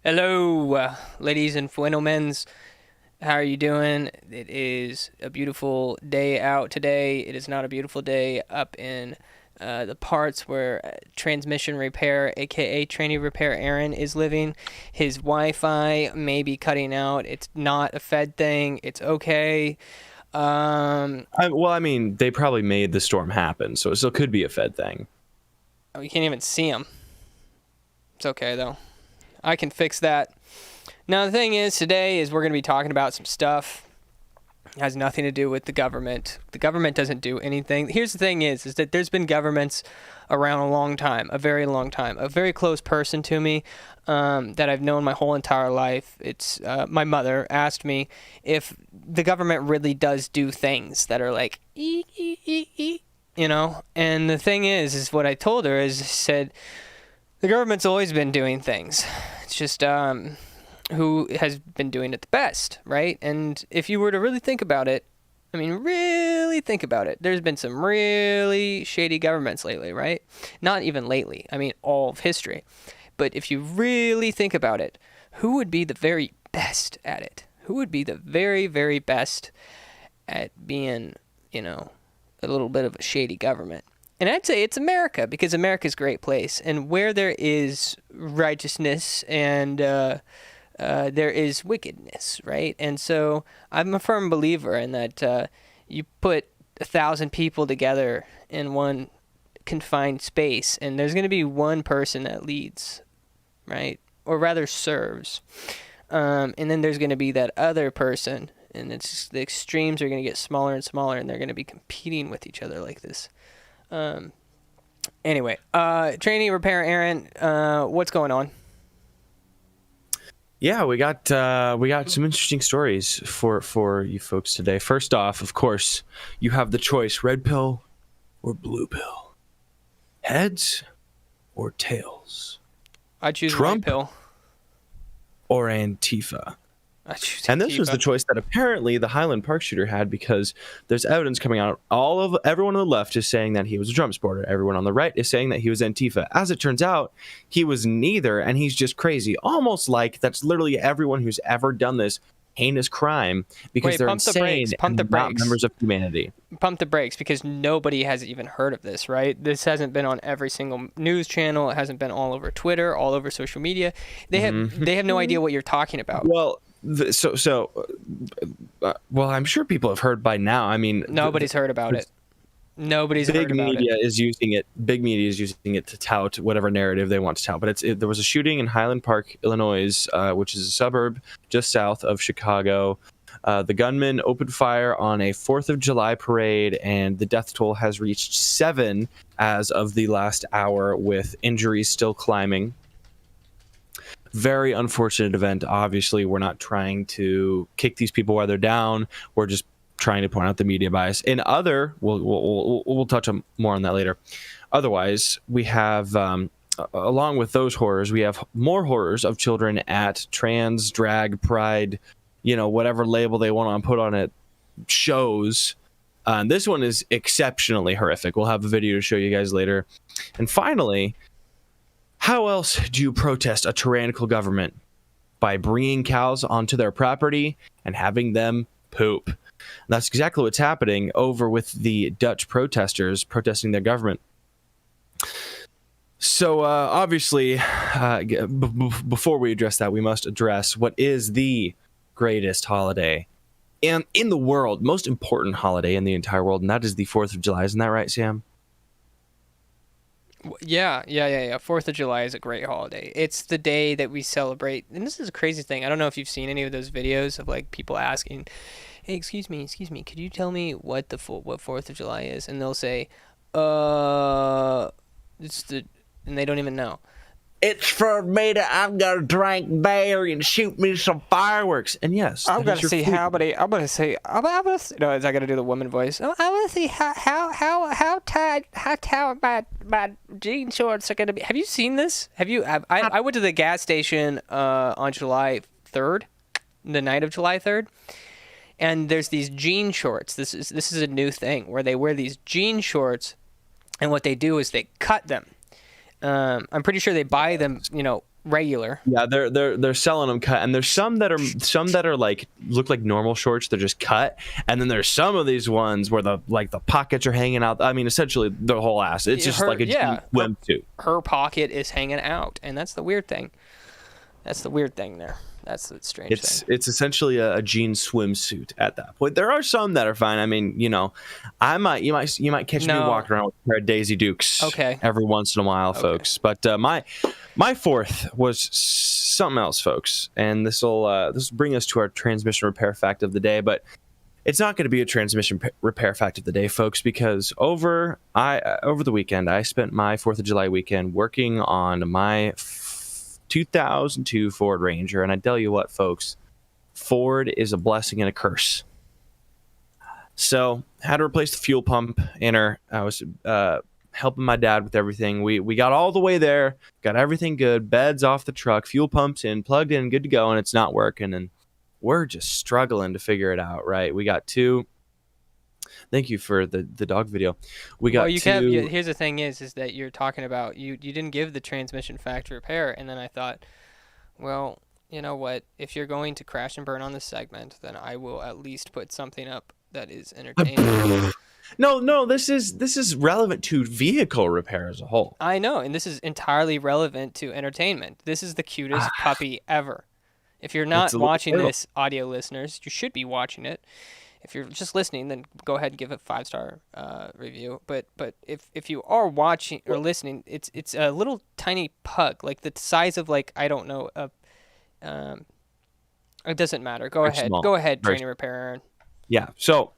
Hello, ladies and gentlemen. How are you doing? It is a beautiful day out today. It is not a beautiful day up in the parts where transmission repair, aka tranny repair Aaron, is living. His Wi-Fi may be cutting out. It's not a Fed thing. It's okay. Well, I mean, they probably made the storm happen, so it still could be a Fed thing. Oh, you can't even see him. It's okay though. I can fix that. Now the thing is, today is we're going to be talking about some stuff. It has nothing to do with the government. The government doesn't do anything. Here's the thing is that there's been governments around a long time, a very long time. A very close person to me that I've known my whole entire life. It's my mother asked me if the government really does do things that are like, you know? And the thing is what I told her is, I said, the government's always been doing things. It's just who has been doing it the best, right? And if you were to really think about it, I mean, really think about it, there's been some really shady governments lately, right? Not even lately. I mean, all of history. But if you really think about it, who would be the very best at it? Who would be the very, very best at being, a little bit of a shady government? And I'd say it's America, because America's a great place. And where there is righteousness and there is wickedness, right? And so I'm a firm believer in that you put 1,000 people together in one confined space, and there's going to be one person that leads, right? Or rather serves. And then there's going to be that other person, and it's the extremes are going to get smaller and smaller, and they're going to be competing with each other like this. Anyway, trainee repair Aaron, what's going on? Yeah, we got some interesting stories for you folks today. First off, of course, you have the choice: red pill or blue pill, heads or tails, I choose Trump red pill. or Antifa. I choose And this was Antifa. the choice that apparently the Highland Park shooter had, because there's evidence coming out. Everyone on the left is saying that he was a Trump supporter. Everyone on the right is saying that he was Antifa. As it turns out, he was neither, and he's just crazy. Almost like that's literally everyone who's ever done this heinous crime, because they're insane and not members of humanity. Pump the brakes, because nobody has even heard of this, right? This hasn't been on every single news channel. It hasn't been all over Twitter, all over social media. They have no idea what you're talking about. Well, I'm sure people have heard by now. I mean, nobody's heard about it. Nobody's heard about it. Big media is using it to tout whatever narrative they want to tout. But there was a shooting in Highland Park, Illinois, which is a suburb just south of Chicago. The gunman opened fire on a 4th of July parade, and the death toll has reached 7 as of the last hour, with injuries still climbing. Very unfortunate event. Obviously, we're not trying to kick these people while they're down. We're just trying to point out the media bias. We'll touch on more on that later. Otherwise, we have, along with those horrors, we have more horrors of children at trans, drag, pride, whatever label they want to put on it, shows. This one is exceptionally horrific. We'll have a video to show you guys later. And finally, how else do you protest a tyrannical government? By bringing cows onto their property and having them poop. And that's exactly what's happening over with the Dutch protesters protesting their government. So obviously, before we address that, we must address what is the greatest holiday in the world, most important holiday in the entire world, and that is the 4th of July. Isn't that right, Sam? Yeah. 4th of July is a great holiday. It's the day that we celebrate. And this is a crazy thing. I don't know if you've seen any of those videos of like people asking, hey, excuse me, could you tell me what 4th of July is? And they'll say, and they don't even know. It's for me I'm gonna drink beer and shoot me some fireworks. And yes, I'm gonna see how many. I'm gonna say. No, is I gonna do the woman voice? I want to see how tight my jean shorts are gonna be. Have you seen this? Have you? I went to the gas station on July 3rd, the night of July 3rd, and there's these jean shorts. This is a new thing where they wear these jean shorts, and what they do is they cut them. I'm pretty sure they buy them, regular. Yeah, they're selling them cut, and there's some that are like look like normal shorts. They're just cut, and then there's some of these ones where the pockets are hanging out. I mean, essentially the whole ass. It's just like a swimsuit. Her pocket is hanging out, and that's the weird thing. That's the weird thing there. That's the strange thing. It's essentially a jean swimsuit at that point. There are some that are fine. I mean, you know, you might catch me walking around with a pair of Daisy Dukes every once in a while, folks. But my fourth was something else, folks, and this will bring us to our transmission repair fact of the day. But it's not going to be a transmission repair fact of the day, folks, because over the weekend I spent my 4th of July weekend working on my 2002 Ford Ranger, and I tell you what, folks, Ford is a blessing and a curse. So had to replace the fuel pump in her. I was helping my dad with everything. We got all the way there, got everything good, beds off the truck, fuel pumps in, plugged in, good to go, and it's not working, and we're just struggling to figure it out, right? We got two. Thank you for the dog video. We got here's the thing is that you're talking about you didn't give the transmission factory repair, and then I thought, well, you know what? If you're going to crash and burn on this segment, then I will at least put something up that is entertaining. No, this is relevant to vehicle repair as a whole. I know, and this is entirely relevant to entertainment. This is the cutest puppy ever. If you're not watching this, audio listeners, you should be watching it. If you're just listening, then go ahead and give it a 5-star review. But if you are watching or listening, it's a little tiny pug, like the size of I don't know it doesn't matter. Go ahead, training repair, Aaron. Yeah. So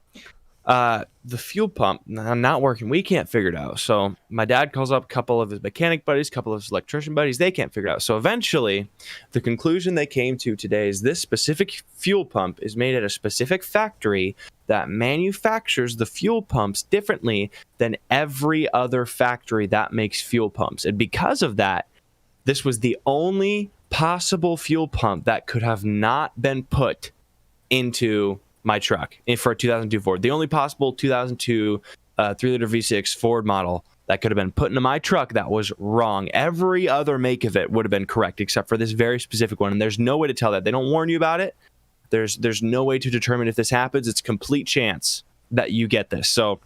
the fuel pump not working. We can't figure it out. So my dad calls up a couple of his mechanic buddies, a couple of his electrician buddies. They can't figure it out. So eventually, the conclusion they came to today is this specific fuel pump is made at a specific factory that manufactures the fuel pumps differently than every other factory that makes fuel pumps. And because of that, this was the only possible fuel pump that could have not been put into my truck for a 2002 Ford. The only possible 2002 3-liter V6 Ford model that could have been put into my truck that was wrong. Every other make of it would have been correct except for this very specific one. And there's no way to tell that. They don't warn you about it. There's no way to determine if this happens. It's complete chance that you get this. So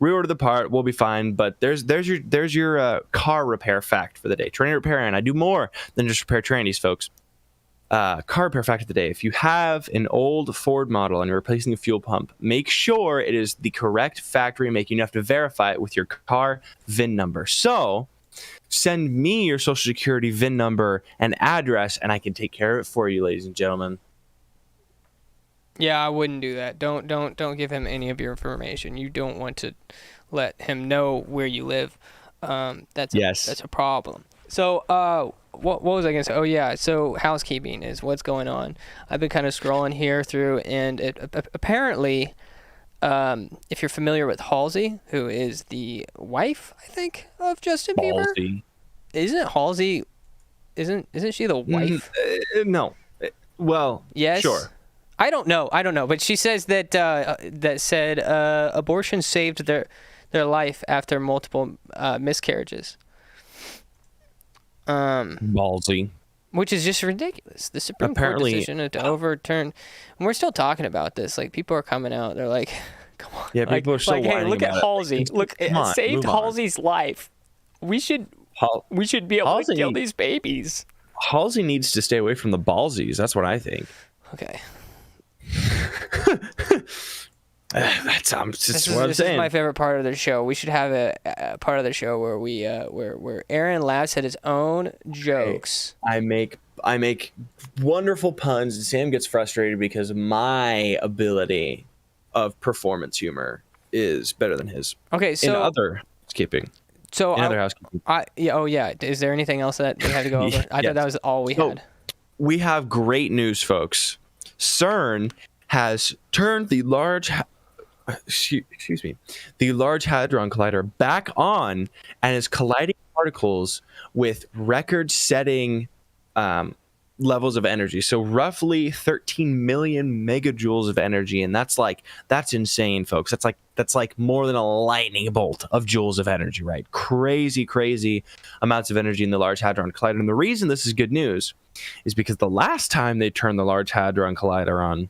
reorder the part. We'll be fine. But there's your car repair fact for the day. Tranny repair, and I do more than just repair trannies, folks. Car repair fact of the day. If you have an old Ford model and you're replacing a fuel pump, make sure it is the correct factory making. You have to verify it with your car VIN number. So send me your Social Security VIN number and address, and I can take care of it for you, ladies and gentlemen. Yeah, I wouldn't do that. Don't give him any of your information. You don't want to let him know where you live. That's a problem. So, what was I going to say? Oh, yeah. So, housekeeping is what's going on. I've been kind of scrolling here through, and apparently, if you're familiar with Halsey, who is the wife, I think, of Justin Bieber. Isn't Halsey? Isn't she the wife? No. Well, yes. Sure. I don't know, but she says that abortion saved their life after multiple miscarriages. Ballsy. Which is just ridiculous. The Supreme Court decision to overturn, and we're still talking about this. Like, people are coming out, they're like, "Come on!" Yeah, people are still whining hey, look at Halsey. Look, it saved Halsey's life. We should be able to kill these babies. Halsey needs to stay away from the ballsies. That's what I think. Okay. That's what I'm saying. This is my favorite part of the show. We should have a part of the show where we where Aaron laughs at his own jokes. I make wonderful puns, and Sam gets frustrated because my ability of performance humor is better than his. Okay, so in other housekeeping. Is there anything else that we had to go over? I thought that was all we had. We have great news, folks. CERN has turned the Large Hadron Collider back on and is colliding particles with record-setting levels of energy. So roughly 13 million megajoules of energy, and that's insane, folks. That's like more than a lightning bolt of joules of energy, right? Crazy amounts of energy in the Large Hadron Collider. And the reason this is good news is because the last time they turned the Large Hadron Collider on,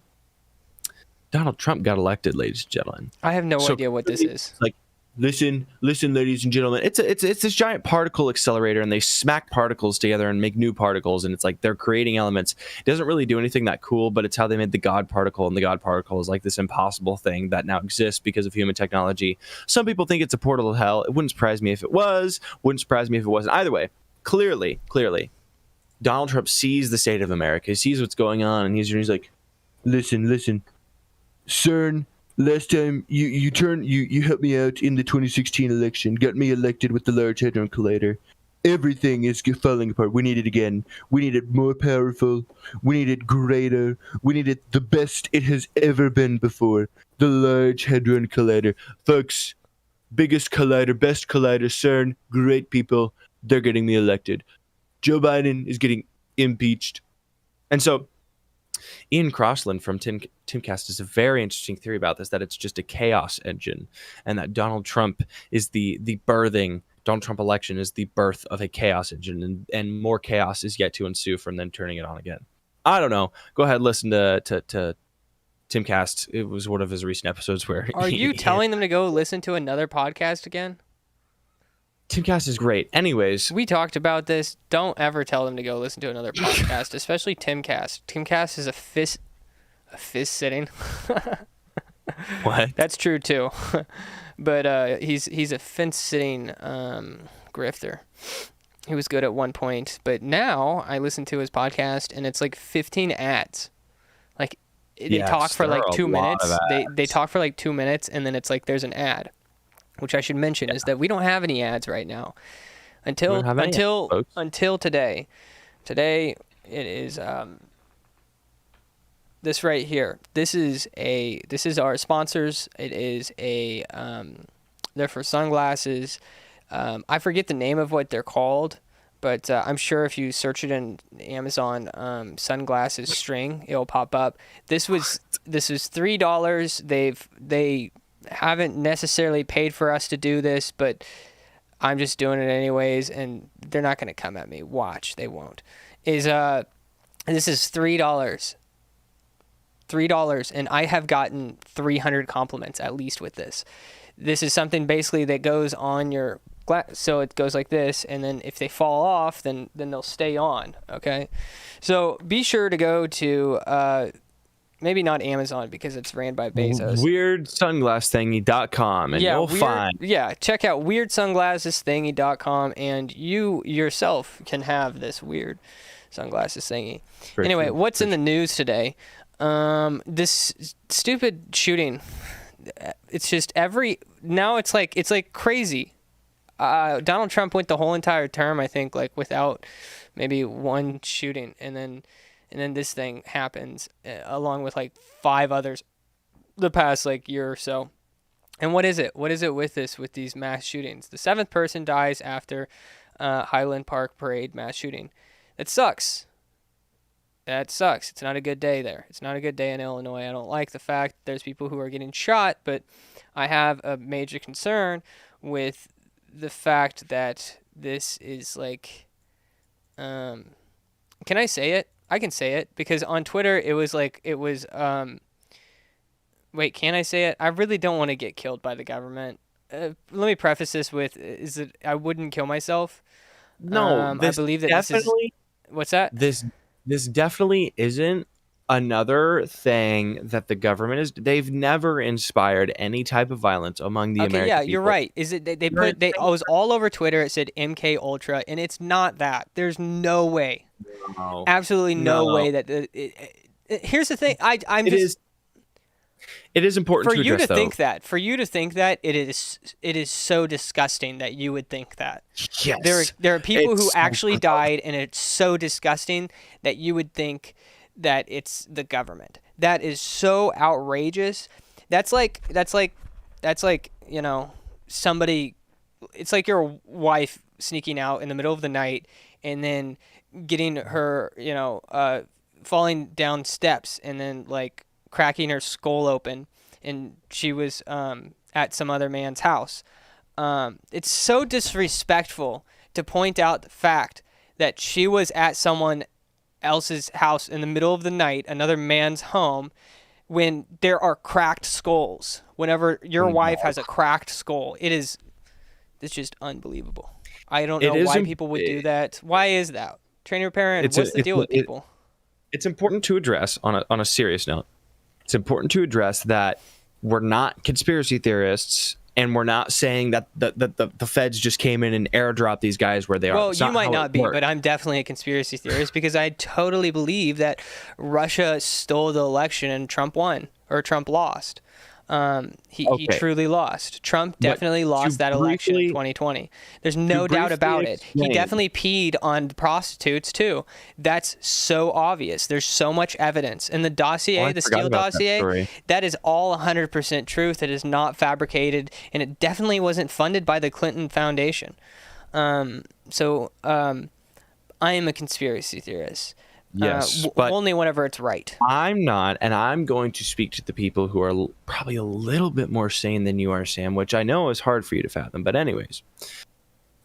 Donald Trump got elected, ladies and gentlemen. I have no idea what this is. Like, listen, ladies and gentlemen. It's this giant particle accelerator, and they smack particles together and make new particles, and it's like they're creating elements. It doesn't really do anything that cool, but it's how they made the God particle, and the God particle is like this impossible thing that now exists because of human technology. Some people think it's a portal to hell. It wouldn't surprise me if it was. Wouldn't surprise me if it wasn't. Either way, clearly, Donald Trump sees the state of America. He sees what's going on, and he's like, listen. CERN, last time you helped me out in the 2016 election, got me elected with the Large Hadron Collider. Everything is falling apart. We need it again. We need it more powerful. We need it greater. We need it the best it has ever been before. The Large Hadron Collider. Folks, biggest collider, best collider, CERN, great people. They're getting me elected. Joe Biden is getting impeached. And so Ian Crossland from Timcast has a very interesting theory about this, that it's just a chaos engine, and that Donald Trump is the birthing. Donald Trump election is the birth of a chaos engine, and more chaos is yet to ensue from then turning it on again. I don't know. Go ahead, listen to Timcast. It was one of his recent episodes where... Are you telling them to go listen to another podcast again? Timcast is great. Anyways, we talked about this. Don't ever tell them to go listen to another podcast, especially Timcast. Timcast is a fist sitting. What? That's true too. But he's a fence sitting grifter. He was good at one point, but now I listen to his podcast and it's like 15 ads. Like they talk for like 2 minutes. They talk for like 2 minutes, and then it's like there's an ad. Which I should mention is that we don't have any ads right now until today. Today it is this right here. This is our sponsors. It is they're for sunglasses. I forget the name of what they're called, but I'm sure if you search it in Amazon, sunglasses string, it'll pop up. This was $3. They haven't necessarily paid for us to do this, but I'm just doing it anyways, and they're not going to come at me. Watch, they won't. This is $3. $3, and I have gotten 300 compliments at least with this. This is something basically that goes on your glass, so it goes like this, and then if they fall off, then they'll stay on, okay? So be sure to go to maybe not Amazon because it's ran by Bezos. WeirdSunglassThingy.com, and you'll find... Yeah, check out WeirdSunglassesThingy.com, and you yourself can have this weird sunglasses thingy. Anyway, what's in the news today? This stupid shooting. It's just now it's like crazy. Donald Trump went the whole entire term, I think, like without maybe one shooting, and then this thing happens along with like 5 others the past like year or so. And what is it? What is it with these mass shootings? The 7th person dies after Highland Park Parade mass shooting. That sucks. It's not a good day there. It's not a good day in Illinois. I don't like the fact that there's people who are getting shot, but I have a major concern with the fact that this is like, can I say it? I can say it because on Twitter wait, can I say it? I really don't want to get killed by the government. Let me preface this with, is that I wouldn't kill myself. No, I believe that definitely, what's that? This definitely isn't another thing that the government is. They've never inspired any type of violence among the American people. You're right. Is it it was all over Twitter. It said MK Ultra, and it's not that. There's no way. No. Absolutely no way that here's the thing. It is important for to you address, to think that. For you to think that it is so disgusting that you would think that. Yes. There are people who actually died, and it's so disgusting that you would think that it's the government. That is so outrageous. That's like somebody it's like your wife sneaking out in the middle of the night and then getting her, falling down steps and then like cracking her skull open, and she was at some other man's house. It's so disrespectful to point out the fact that she was at someone else's house in the middle of the night, another man's home, when there are cracked skulls. Whenever your wife has a cracked skull, it's just unbelievable. I don't know why people would do that. Why is that? Training repair, and what's the deal with people? It's important to address on a serious note. It's important to address that we're not conspiracy theorists, and we're not saying that the feds just came in and airdropped these guys where they are. Well, you might not be, but I'm definitely a conspiracy theorist because I totally believe that Russia stole the election and Trump won, or Trump lost. He truly lost. Trump definitely lost that election in 2020. There's no doubt about it. He definitely peed on prostitutes too. That's so obvious. There's so much evidence. And the dossier, the Steele dossier, that is all 100% truth. It is not fabricated, and it definitely wasn't funded by the Clinton Foundation. So I am a conspiracy theorist. Yes, but only whenever it's right. I'm not, and I'm going to speak to the people who are probably a little bit more sane than you are, Sam, which I know is hard for you to fathom. But anyways,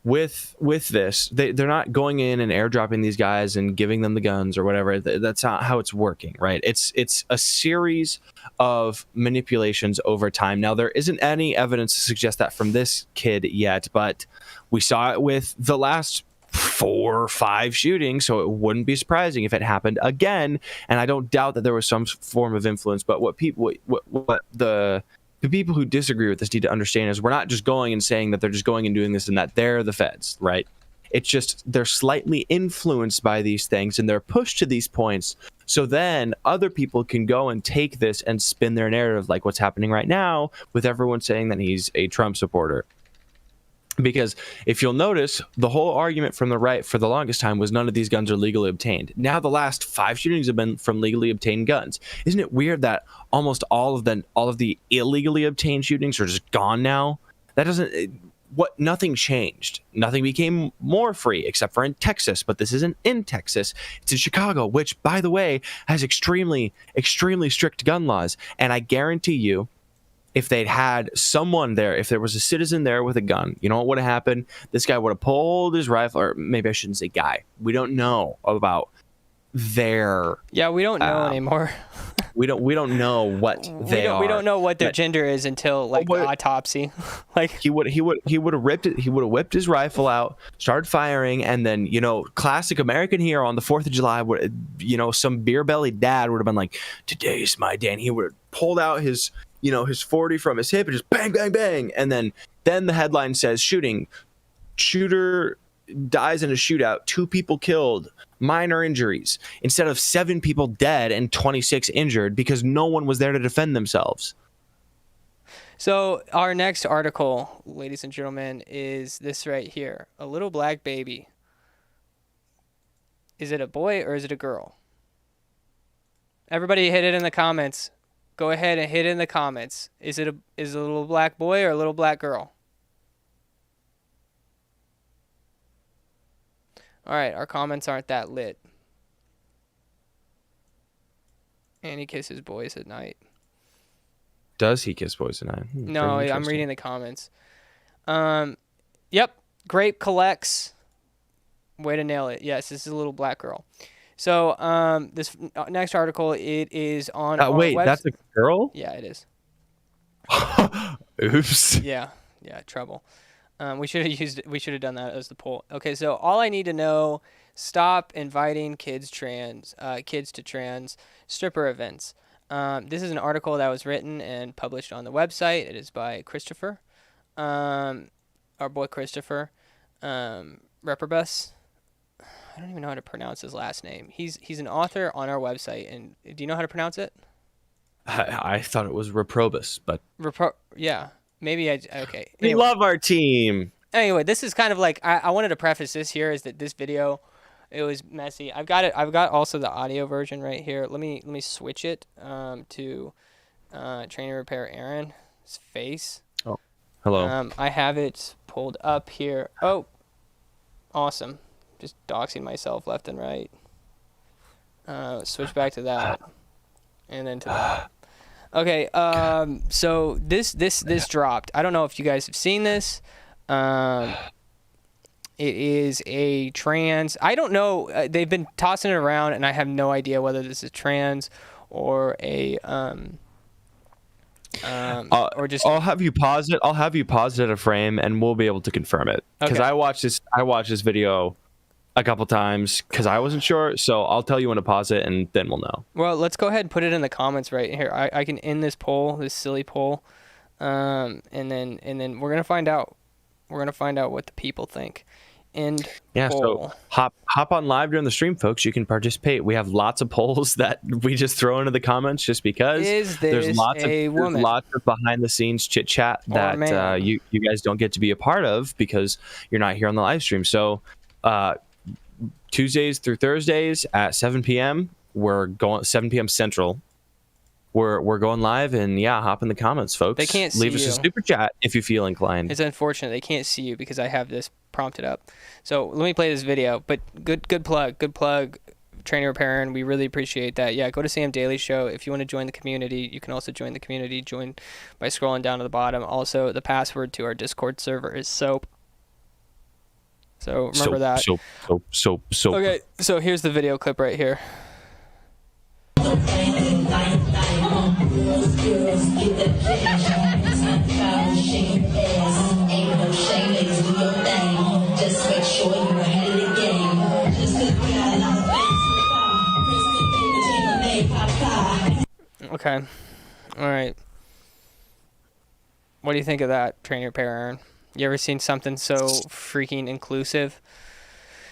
with this, they're not going in and airdropping these guys and giving them the guns or whatever. That's not how it's working, right? It's a series of manipulations over time. Now, there isn't any evidence to suggest that from this kid yet, but we saw it with the last 4 or 5 shootings, so it wouldn't be surprising if it happened again. And I don't doubt that there was some form of influence, but what the people who disagree with this need to understand is we're not just going and saying that they're just going and doing this and that they're the feds, right? It's just they're slightly influenced by these things and they're pushed to these points, so then other people can go and take this and spin their narrative, like what's happening right now with everyone saying that he's a Trump supporter. Because if you'll notice, the whole argument from the right for the longest time was none of these guns are legally obtained. Now the last 5 shootings have been from legally obtained guns. Isn't it weird that almost all of the illegally obtained shootings are just gone now? That doesn't... Nothing changed. Nothing became more free, except for in Texas. But this isn't in Texas. It's in Chicago, which, by the way, has extremely, extremely strict gun laws. And I guarantee you, if they'd had someone there, if there was a citizen there with a gun, you know what would have happened? This guy would have pulled his rifle, or maybe I shouldn't say guy. We don't know about their... Yeah, we don't know anymore. we don't know what they are. We don't know what their gender is until the autopsy. he would have ripped it. He would have whipped his rifle out, started firing, and then classic American hero on the 4th of July. Some beer bellied dad would have been like, "Today's my day," and he would have pulled out his his 40 from his hip and just bang, bang, bang. And then the headline says shooter dies in a shootout, 2 people killed, minor injuries, instead of 7 people dead and 26 injured because no one was there to defend themselves. So our next article, ladies and gentlemen, is this right here. A little black baby. Is it a boy or is it a girl? Everybody hit it in the comments. Go ahead and hit it in the comments. Is it a little black boy or a little black girl? All right, our comments aren't that lit. And he kisses boys at night. Does he kiss boys at night? No, I'm reading the comments. Yep, grape collects. Way to nail it. Yes, this is a little black girl. So this next article, it is on our wait, website. That's a girl? Yeah, it is. Oops. Yeah, trouble. We should have done that as the poll. Okay, so all I need to know: stop inviting kids to trans stripper events. This is an article that was written and published on the website. It is by Christopher, our boy Christopher, Reprobus. I don't even know how to pronounce his last name. He's an author on our website. And do you know how to pronounce it? I thought it was Reprobus, but yeah, maybe okay. We love our team. Anyway, this is kind of like I wanted to preface this here is that this video, it was messy. I've got also the audio version right here. Let me switch it to Trainer Repair Aaron's face. Oh, Hello. I have it pulled up here. Oh, awesome. Just doxing myself left and right. Switch back to that, and then to that. Okay. So this dropped. I don't know if you guys have seen this. It is a trans. I don't know. They've been tossing it around, and I have no idea whether this is trans or a or just. I'll have you pause it. I'll have you pause it at a frame, and we'll be able to confirm it. Because Okay. I watched this video a couple times because I wasn't sure. So I'll tell you when to pause it, and then we'll know. Well, let's go ahead and put it in the comments right here. I can end this poll, this silly poll, and then we're gonna find out. We're gonna find out what the people think. End Yeah, poll. so hop on live during the stream, folks. You can participate. We have lots of polls that we just throw into the comments just because Is there's this lots a of woman? lots of behind the scenes chit chat Or a that man? you guys don't get to be a part of because you're not here on the live stream. So Tuesdays through Thursdays at 7 p.m. we're going 7 p.m. Central. We're going live, and yeah, hop in the comments, folks. They can't leave see us you. a super chat if you feel inclined. It's unfortunate they can't see you because I have this prompted up. So let me play this video. But good plug, Training Repair, and we really appreciate that. Yeah, go to Sam Daily Show if you want to join the community. You can also join the community. Join by scrolling down to the bottom. Also, the password to our Discord server is SOAP. So remember that. Soap. Okay, so here's the video clip right here. Okay. All right. What do you think of that, Train Your Pair, Aaron? You ever seen something so freaking inclusive?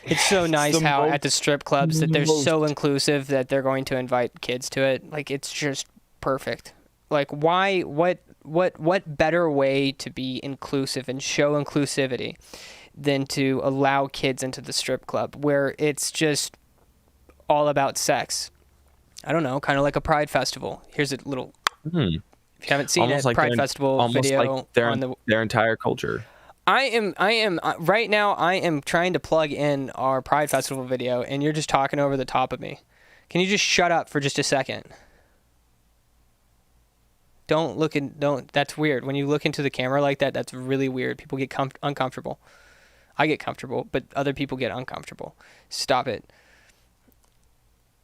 It's so nice how at the strip clubs that they're so inclusive that they're going to invite kids to it. Like, it's just perfect. Like, why? What better way to be inclusive and show inclusivity than to allow kids into the strip club where it's just all about sex? I don't know, kind of like a Pride Festival. Here's a little. If you haven't seen Almost it, like Pride Festival video like their, on the. their entire culture. I am right now. I am trying to plug in our Pride Festival video, and you're just talking over the top of me. Can you just shut up for just a second? Don't look in. Don't. That's weird. When you look into the camera like that, that's really weird. People get uncomfortable. I get comfortable, but other people get uncomfortable. Stop it.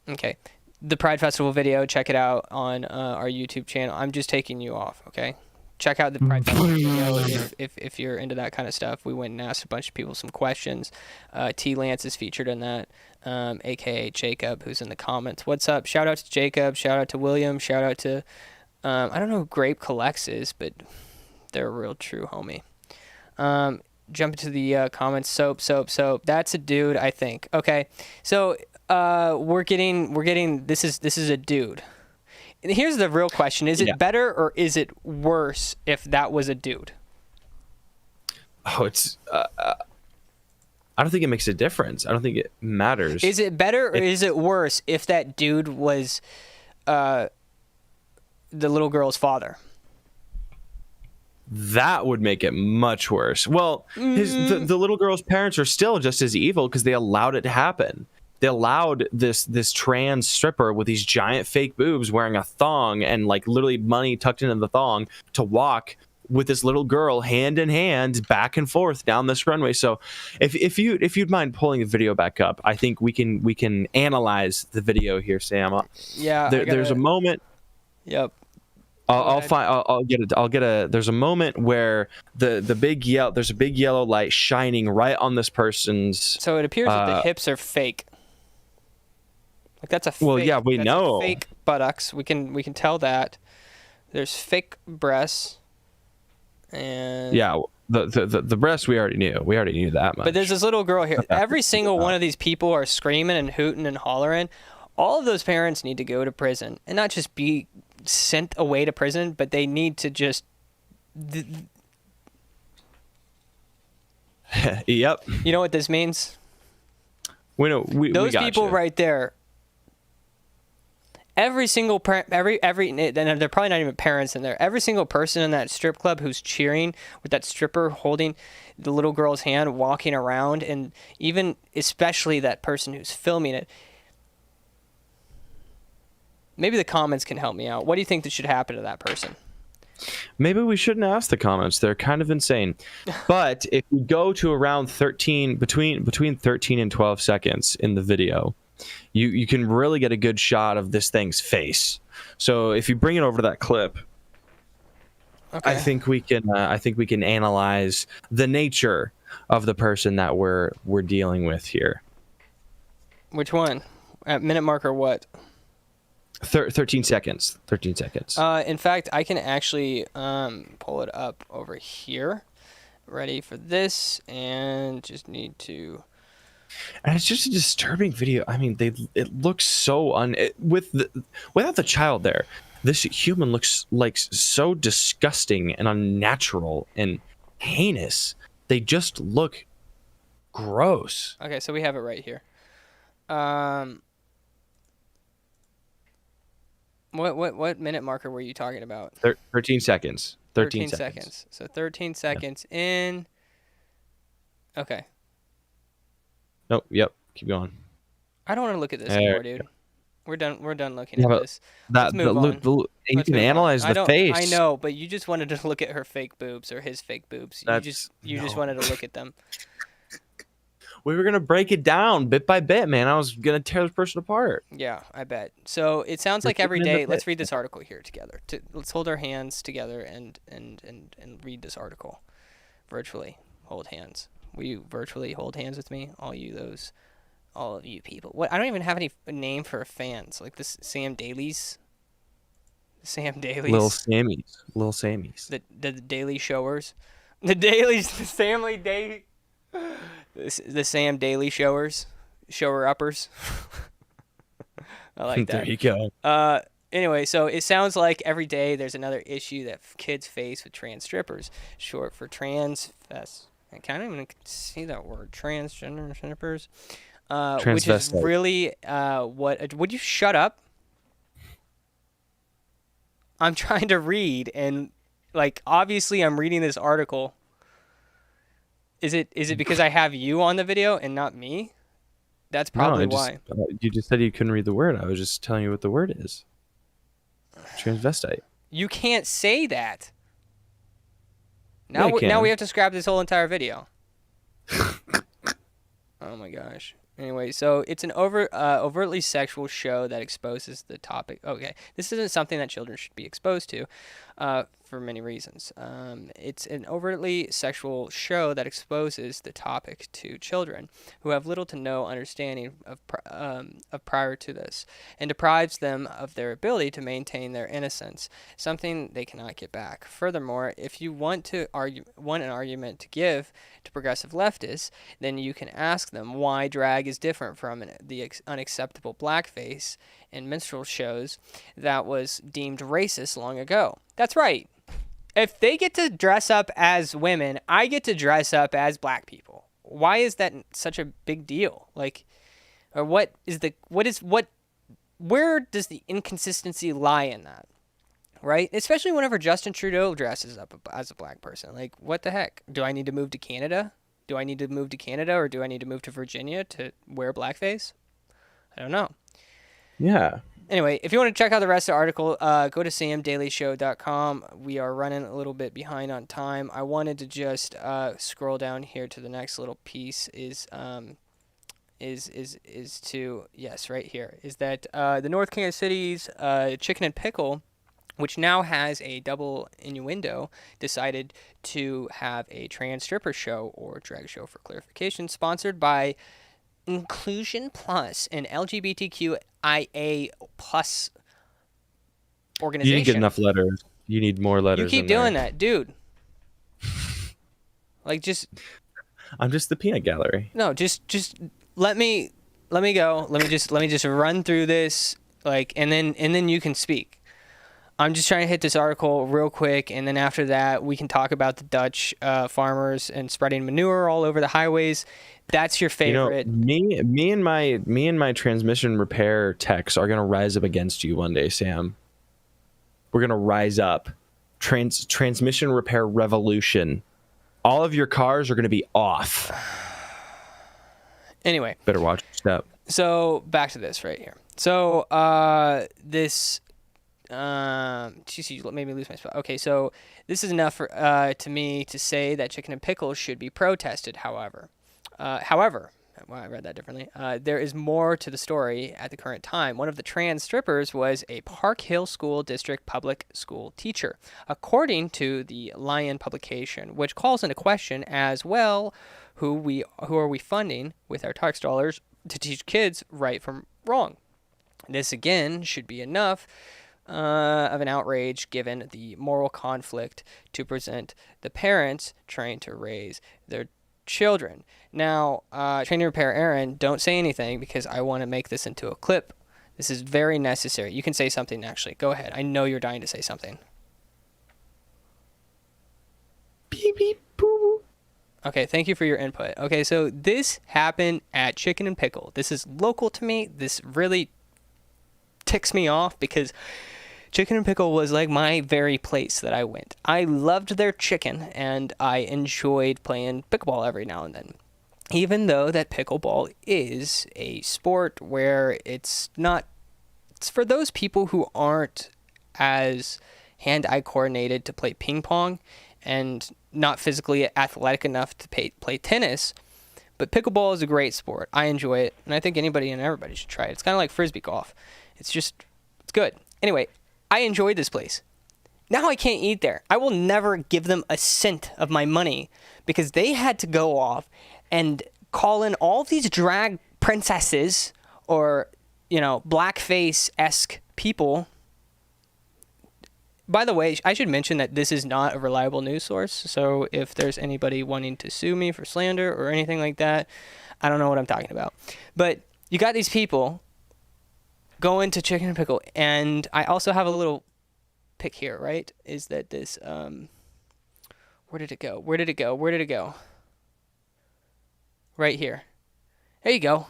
Okay. The Pride Festival video, check it out on our YouTube channel. I'm just taking you off, okay? Check out the Pride Festival video if you're into that kind of stuff. We went and asked a bunch of people some questions. T. Lance is featured in that, a.k.a. Jacob, who's in the comments. What's up? Shout out to Jacob. Shout out to William. Shout out to, I don't know who Grape Collects is, but they're a real true homie. Jump into the comments. Soap. That's a dude, I think. Okay, so... we're getting this is a dude. And here's the real question. Is it better or is it worse if that was a dude? Oh, it's I don't think it makes a difference. I don't think it matters. Is it better or is it worse if that dude was the little girl's father? That would make it much worse. Well, the little girl's parents are still just as evil because they allowed it to happen. They allowed this trans stripper with these giant fake boobs wearing a thong and like literally money tucked into the thong to walk with this little girl hand in hand back and forth down this runway. So if you'd mind pulling the video back up, I think we can analyze the video here, Sam. Yeah. There's a moment. Yep. I'll get a there's a moment where there's a big yellow light shining right on this person's. So it appears that the hips are fake. Like that's a fake, well, yeah, we know fake buttocks. We can tell that. There's fake breasts, and yeah, the breasts we already knew. We already knew that much. But there's this little girl here. Every single one of these people are screaming and hooting and hollering. All of those parents need to go to prison, and not just be sent away to prison, but they need to just. Yep. You know what this means? We know. Those got people you. right there. every single and they're probably not even parents in there. Every single person in that strip club who's cheering with that stripper holding the little girl's hand, walking around, and even especially that person who's filming it. Maybe the comments can help me out. What do you think that should happen to that person? Maybe we shouldn't ask the comments. They're kind of insane. But if you go to around 13, between 13 and 12 seconds in the video, you can really get a good shot of this thing's face. So if you bring it over to that clip, okay. I think we can analyze the nature of the person that we're dealing with here. Which one? At minute marker what? 13 seconds. 13 seconds. In fact, I can actually pull it up over here. Ready for this, and just need to. And it's just a disturbing video. I mean, it looks so without the child there. This human looks like so disgusting and unnatural and heinous. They just look gross. Okay, so we have it right here. What minute marker were you talking about? 13 seconds. 13 seconds. So 13 seconds in. Okay. Nope. Yep. Keep going. I don't want to look at this anymore, dude. We're done looking at this. Let's move on. You can analyze the face. I know, but you just wanted to look at her fake boobs or his fake boobs. You just wanted to look at them. We were gonna break it down bit by bit, man. I was gonna tear this person apart. Yeah, I bet. So it sounds like every day. Let's read this article here together. Let's hold our hands together and read this article. Virtually hold hands. Will you virtually hold hands with me? All of you people. What? I don't even have any name for fans. Like this Sam Dailies. Sam Dailies. Little Sammys. The Daily Showers. The Dailies. The Samly Day. The Sam Daily Showers. Shower uppers. I like that. There you go. Anyway, so it sounds like every day there's another issue that kids face with trans strippers, short for transvest. I can't even see that word. Transgender strippers. Which is really would you shut up? I'm trying to read, and like obviously I'm reading this article. Is it because I have you on the video and not me? That's probably why. You just said you couldn't read the word. I was just telling you what the word is. Transvestite. You can't say that. Now we have to scrap this whole entire video. Oh my gosh. Anyway, so it's an overtly sexual show that exposes the topic. Okay, this isn't something that children should be exposed to for many reasons. It's an overtly sexual show that exposes the topic to children who have little to no understanding of prior to this, and deprives them of their ability to maintain their innocence, something they cannot get back. Furthermore, if you want an argument to give to progressive leftists, then you can ask them why drag is different from the unacceptable blackface in minstrel shows that was deemed racist long ago. That's right. If they get to dress up as women, I get to dress up as black people. Why is that such a big deal? Like, or where does the inconsistency lie in that? Right? Especially whenever Justin Trudeau dresses up as a black person. Like, what the heck? Do I need to move to Canada? Or do I need to move to Virginia to wear blackface? I don't know. Yeah. Anyway, if you want to check out the rest of the article, go to samdailyshow.com. We are running a little bit behind on time. I wanted to just scroll down here to the next little piece is right here, is that the North Kansas City's Chicken and Pickle, which now has a double innuendo, decided to have a trans stripper show, or drag show for clarification, sponsored by Inclusion Plus, an LGBTQIA plus organization. You didn't get enough letters. You need more letters. You keep doing that, dude. Like, just. I'm just the peanut gallery. No, just let me go. Let me just run through this, like, and then you can speak. I'm just trying to hit this article real quick, and then after that, we can talk about the Dutch farmers and spreading manure all over the highways. That's your favorite. Me and my transmission repair techs are gonna rise up against you one day, Sam. We're gonna rise up. Transmission repair revolution. All of your cars are gonna be off. Anyway, better watch your step. So back to this right here. So this. Geez, you made me lose my spot. Okay, so this is enough for to me to say that chicken and pickles should be protested. However, well, I read that differently. There is more to the story at the current time. One of the trans strippers was a Park Hill School District public school teacher, according to the Lion publication, which calls into question as well who are we funding with our tax dollars to teach kids right from wrong. This again should be enough of an outrage given the moral conflict to present the parents trying to raise their children. Now, training repair Aaron, don't say anything because I want to make this into a clip. This is very necessary. You can say something actually. Go ahead. I know you're dying to say something. Beep, beep, boo. Okay, thank you for your input. Okay, so this happened at Chicken and Pickle. This is local to me. This really ticks me off because Chicken and Pickle was like my very place that I went. I loved their chicken, and I enjoyed playing pickleball every now and then. Even though that pickleball is a sport where it's for those people who aren't as hand-eye coordinated to play ping pong and not physically athletic enough to play tennis. But pickleball is a great sport. I enjoy it, and I think anybody and everybody should try it. It's kind of like Frisbee golf. It's good. Anyway, I enjoyed this place. Now I can't eat there. I will never give them a cent of my money because they had to go off and call in all these drag princesses or, blackface-esque people. By the way, I should mention that this is not a reliable news source, so if there's anybody wanting to sue me for slander or anything like that, I don't know what I'm talking about. But you got these people going to Chicken and Pickle, and I also have a little pick here, right? Is that this, where did it go? Right here. There you go.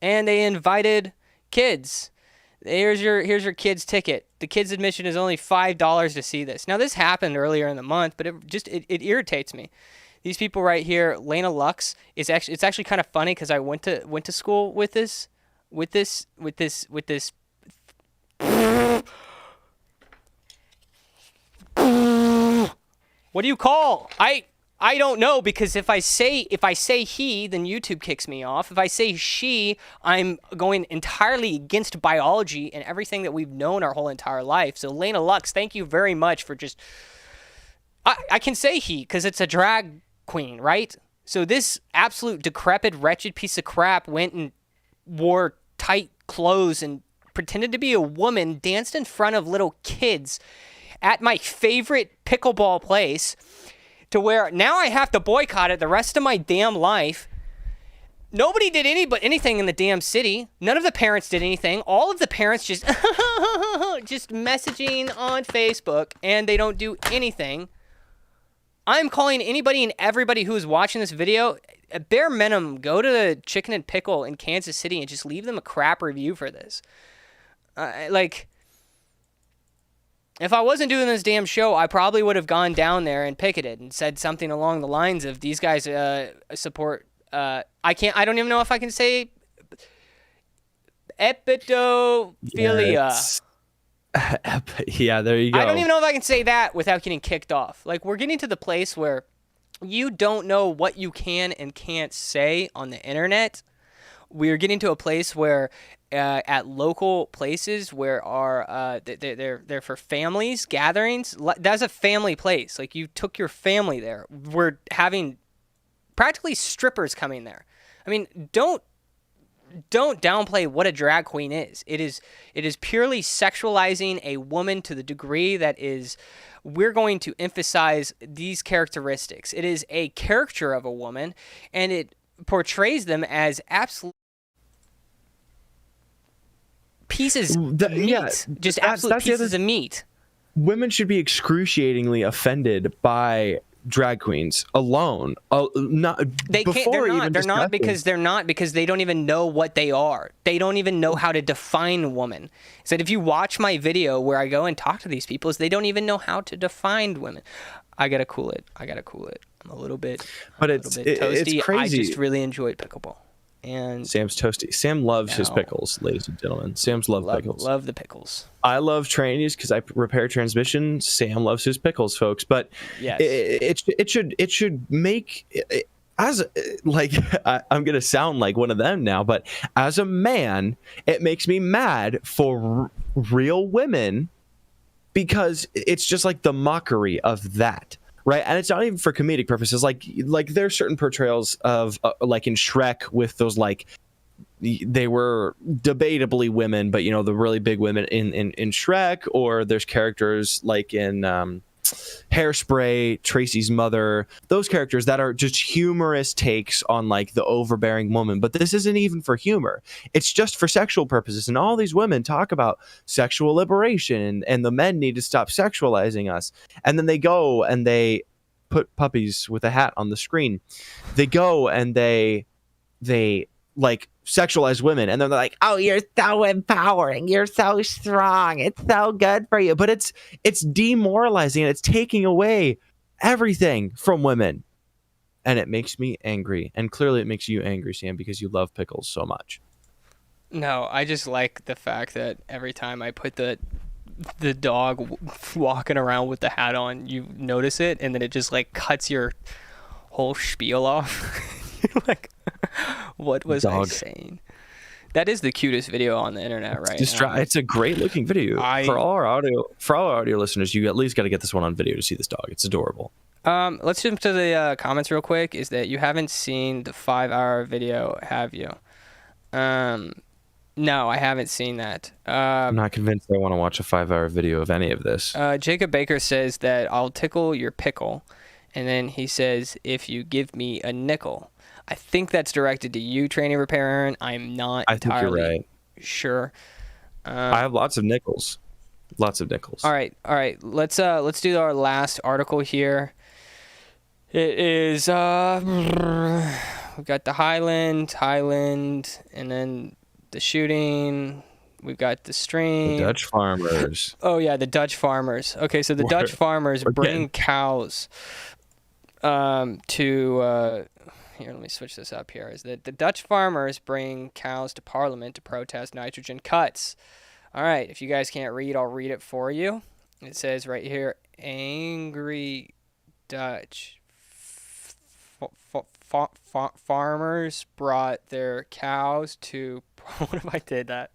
And they invited kids. Here's your kid's ticket. The kid's admission is only $5 to see this. Now, this happened earlier in the month, but it irritates me. These people right here, Lena Lux, it's actually kind of funny because I went to school with this. What do you call? I don't know, because if I say he, then YouTube kicks me off. If I say she, I'm going entirely against biology and everything that we've known our whole entire life. So Lena Lux, thank you very much for just... I can say he because it's a drag queen, right? So this absolute decrepit, wretched piece of crap went and wore tight clothes and pretended to be a woman, danced in front of little kids at my favorite pickleball place, to where now I have to boycott it the rest of my damn life. Nobody did anything in the damn city. None of the parents did anything. All of the parents just messaging on Facebook, and they don't do anything. I'm calling anybody and everybody who is watching this video, at bare minimum, go to the Chicken and Pickle in Kansas City and just leave them a crap review for this. If I wasn't doing this damn show, I probably would have gone down there and picketed and said something along the lines of, these guys support, I don't even know if I can say epidophilia. Yeah, there you go. I don't even know if I can say that without getting kicked off. Like, we're getting to the place where you don't know what you can and can't say on the internet. We're getting to a place where at local places where they're for families, gatherings, that's a family place. Like, you took your family there. We're having practically strippers coming there. I mean, don't downplay what a drag queen is. It is purely sexualizing a woman to the degree that we're going to emphasize these characteristics. It is a caricature of a woman, and it portrays them as absolute pieces of meat. Yeah, just absolute pieces of meat. Women should be excruciatingly offended by drag queens alone. They can't. They're not because they don't even know what they are. They don't even know how to define woman. So if you watch my video where I go and talk to these people, they don't even know how to define women. I gotta cool it. I'm a little bit toasty. It's crazy. I just really enjoyed pickleball. And Sam's toasty. Sam loves his pickles, ladies and gentlemen. Sam's love pickles. Love the pickles. I love trannies because I repair transmissions. Sam loves his pickles, folks. But yes. it should make I'm gonna sound like one of them now, but as a man, it makes me mad for real women because it's just like the mockery of that. Right, and it's not even for comedic purposes. Like there are certain portrayals of like in Shrek with those like they were debatably women, but the really big women in Shrek, or there's characters like in Hairspray, Tracy's mother, those characters that are just humorous takes on like the overbearing woman. But this isn't even for humor. It's just for sexual purposes. And all these women talk about sexual liberation and the men need to stop sexualizing us. And then they go and they put puppies with a hat on the screen. They go and they like sexualize women, and they're like, oh, you're so empowering, you're so strong, it's so good for you. But it's demoralizing, and it's taking away everything from women, and it makes me angry. And clearly it makes you angry, Sam, because you love pickles so much. No, I just like the fact that every time I put the dog walking around with the hat on, you notice it, and then it just like cuts your whole spiel off. You're like, what was I saying? That is the cutest video on the internet right now. It's a great looking video. For all our audio listeners, you at least got to get this one on video to see this dog. It's adorable. Let's jump to the comments real quick. Is that you haven't seen the 5-hour video, have you? No, I haven't seen that. I'm not convinced I want to watch a 5-hour video of any of this. Jacob Baker says that I'll tickle your pickle, and then he says, if you give me a nickel. I think that's directed to you, Tranny Repair Aaron. I'm not entirely sure. I have lots of nickels. All right. Let's do our last article here. It is we've got the Highland, and then the shooting. We've got the stream. The Dutch farmers. Oh yeah, the Dutch farmers. Okay, so the Dutch farmers bring cows to. Here, let me switch this up here. Is that the Dutch farmers bring cows to Parliament to protest nitrogen cuts? All right, if you guys can't read, I'll read it for you. It says right here, angry Dutch farmers brought their cows to... What if I did that?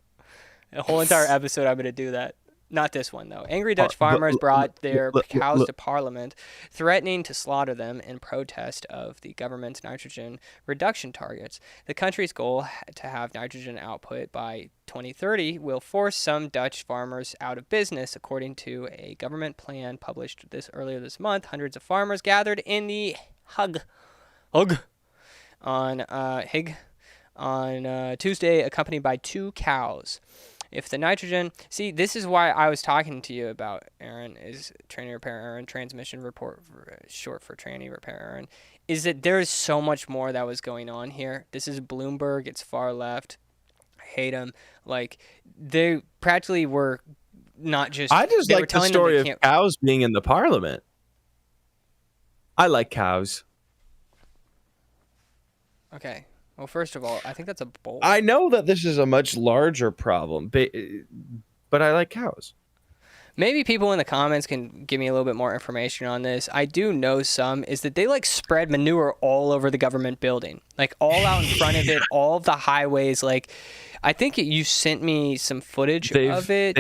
A whole entire episode I'm going to do that. Not this one, though. Angry Dutch farmers brought their cows to Parliament, threatening to slaughter them in protest of the government's nitrogen reduction targets. The country's goal to have nitrogen output by 2030 will force some Dutch farmers out of business, according to a government plan published earlier this month. Hundreds of farmers gathered in the Hague on Tuesday, accompanied by 2 cows. If the nitrogen... See, this is why I was talking to you about, Aaron, is Tranny Repair Aaron, transmission report, short for Tranny Repair Aaron, is that there is so much more that was going on here. This is Bloomberg. It's far left. I hate them. Like, they practically were not just... I just like the story of cows being in the Parliament. I like cows. Okay. Well, first of all, I think that's a bold. I know that this is a much larger problem, but I like cows. Maybe people in the comments can give me a little bit more information on this. I do know some is that they like spread manure all over the government building, like all out in front of it, all of the highways. Like, I think you sent me some footage of it.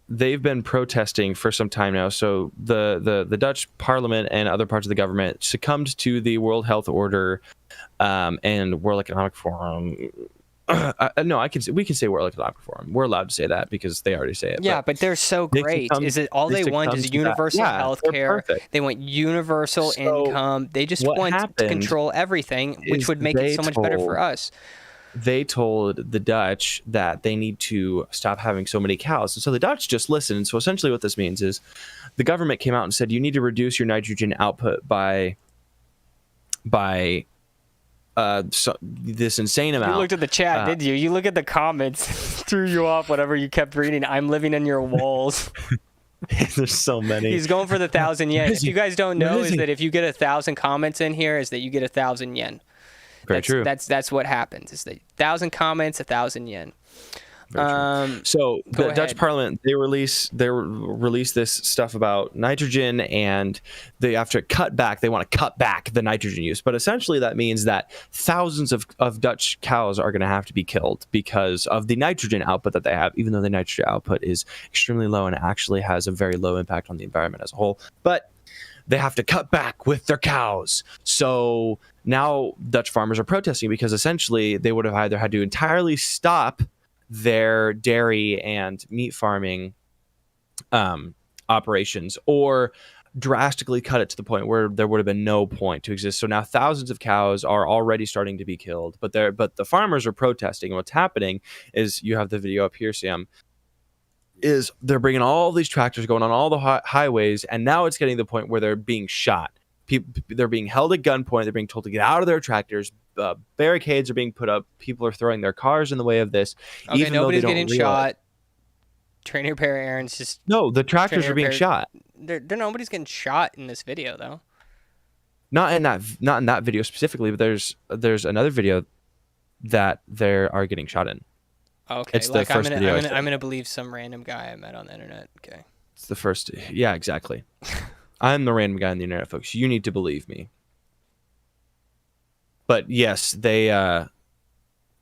They've been protesting for some time now. So the Dutch Parliament and other parts of the government succumbed to the World Health Order and World Economic Forum. No, we can say World Economic Forum. We're allowed to say that because they already say it. Yeah, but they're so great. Is it all they want is universal health care? They want universal income. They just want to control everything, which would make it so much better for us. they told the Dutch that they need to stop having so many cows. And so the Dutch just listened. And so essentially what this means is the government came out and said, you need to reduce your nitrogen output by this insane amount. You looked at the chat, did you? You look at the comments, threw you off, whatever you kept reading. I'm living in your walls. There's so many. He's going for the 1,000 yen. If you guys don't know, is that if you get 1,000 comments in here, is that you get 1,000 yen. Very true. That's what happens. Is that 1,000 comments, 1,000 yen. So the Dutch Parliament, they release this stuff about nitrogen, and they have to cut back. They want to cut back the nitrogen use, but essentially that means that thousands of Dutch cows are going to have to be killed because of the nitrogen output that they have. Even though the nitrogen output is extremely low and actually has a very low impact on the environment as a whole, but they have to cut back with their cows. So now Dutch farmers are protesting because essentially they would have either had to entirely stop their dairy and meat farming operations or drastically cut it to the point where there would have been no point to exist. So now thousands of cows are already starting to be killed, but the farmers are protesting. And what's happening is, you have the video up here, Sam, is they're bringing all these tractors going on all the highways, and now it's getting to the point where they're being shot. They're being held at gunpoint. They're being told to get out of their tractors. Barricades are being put up. People are throwing their cars in the way of this. Okay, even nobody's though they don't getting shot. Trainer Repair Aaron's just... No, the tractors are being shot. Nobody's getting shot in this video, though. Not in that video specifically, but there's another video that they are getting shot in. Okay, it's the first video. I'm gonna believe some random guy I met on the internet. Okay. It's the first. Yeah, exactly. I'm the random guy on the internet, folks. You need to believe me. But yes, there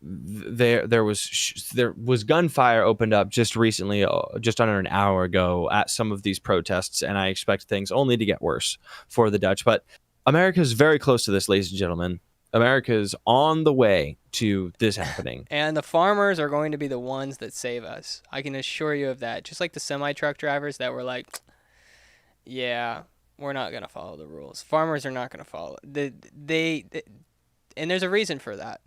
was gunfire opened up just recently, just under an hour ago, at some of these protests, and I expect things only to get worse for the Dutch. But America is very close to this, ladies and gentlemen. America's on the way to this happening. And the farmers are going to be the ones that save us. I can assure you of that. Just like the semi-truck drivers that were like, yeah, we're not going to follow the rules. Farmers are not going to follow. They and there's a reason for that.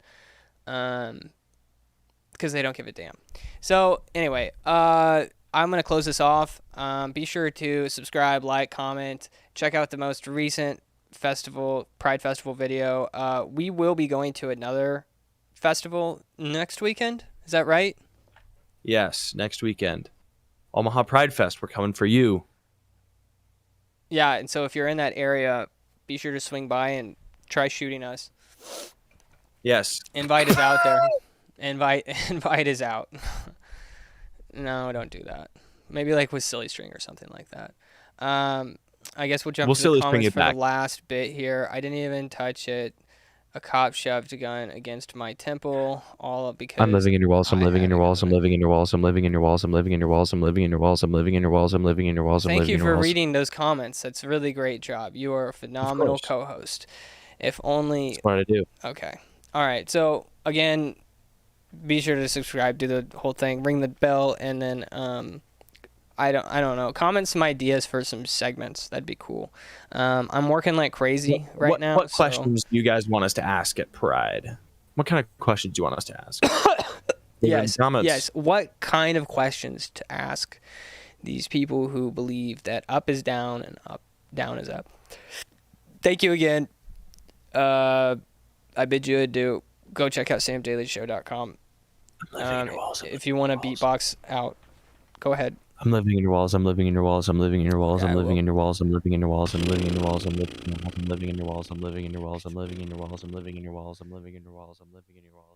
Because they don't give a damn. So anyway, I'm going to close this off. Be sure to subscribe, like, comment, check out the most recent Pride Festival video. We will be going to another festival next weekend. Is that right? Yes, next weekend. Omaha Pride Fest, we're coming for you. Yeah, and so if you're in that area, be sure to swing by and try shooting us. Yes. Invite is out there. Invite is out. No, don't do that. Maybe like with Silly String or something like that. I guess we'll jump to the comments for the last bit here. I didn't even touch it. A cop shoved a gun against my temple, all because I'm living in your walls. I'm living in your walls. I'm living in your walls. I'm living in your walls. I'm living in your walls. I'm living in your walls. I'm living in your walls. I'm living in your walls. Thank you for reading those comments. That's a really great job. You are a phenomenal co-host. If only. That's what I do. Okay. All right. So again, be sure to subscribe, do the whole thing, ring the bell, and then I don't know. Comment some ideas for some segments. That'd be cool. I'm working like crazy right now. What questions do you guys want us to ask at Pride? What kind of questions do you want us to ask? Yes. What kind of questions to ask these people who believe that up is down and down is up? Thank you again. I bid you adieu. Go check out samdailyshow.com. If you want to beatbox out, go ahead. I'm living in your walls. I'm living in your walls. I'm living in your walls. I'm living in your walls. I'm living in your walls. I'm living in your walls. I'm living in your walls. I'm living in your walls. I'm living in your walls. I'm living in your walls. I'm living in your walls. I'm living in your walls. I'm living in your walls.